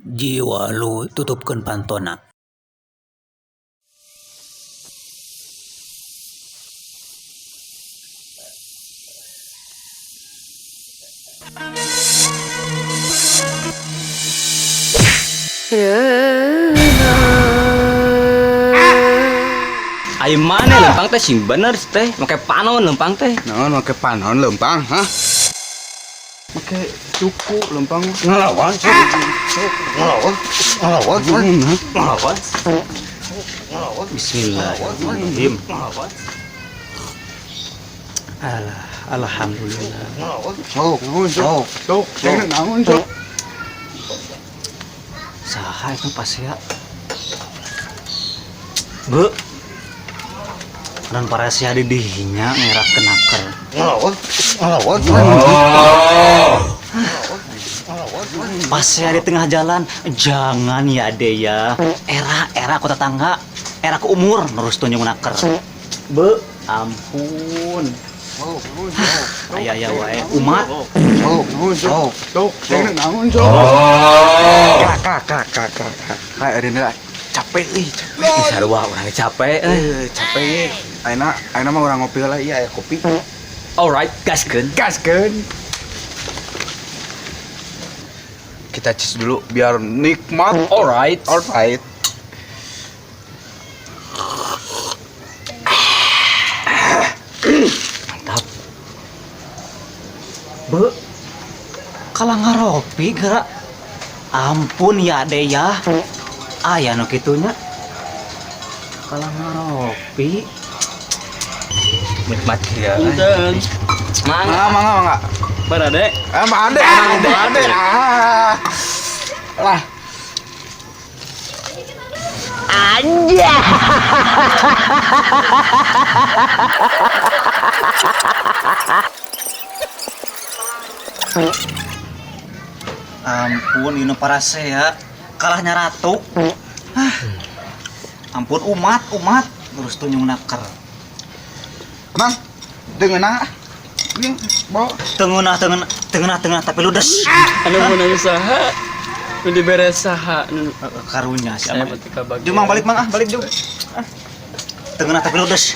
Jiwa lu tutupkeun pantona. Ayo mana lempang teh sing bener teh, make panon lempang teh. Naon make panon lempang, hah? Make cuku lempang. Ngelawan. Ngelawan. Bismillahirrahmanirrahim. Alhamdulillah. Sok. Jangan naon, sok. Saha itu pas ya. Bu. Dan para si adi dihinya ngerak kenaker. Ngelawan. Pas saya di tengah jalan, jangan ya ade ya. Era kota tangga, era ke umur, terus tunjuk naker. Be, ampun. Ayah wae umat. Sok. Jangan naon, sok. Kak, Erina capek euy, capek. Sarua urang capek. Capek. Ayeuna mah urang ngopi heula ieu aya kopi. Alright, gaskeun. Kita cis dulu biar nikmat. Alright. Mantap. Be, kalah ngaropi gerak. Ampun ya ade ya. Aya nu kitunya. Kalah ngaropi. Nikmat ya. Punten. Mangga. Barade. Ade. Lah. Ampun, ini parase ya. Kalahnya ratu. Ampun umat. Terus tunjung naker. Mang, deungeuna. Ini bawa. Tengah tapi ludes. Anu meunang saha? Nu diberes saha? Karunya si Saya Abang. pati kabagi. Jom mang balik Jom. Tengah tapi ludes.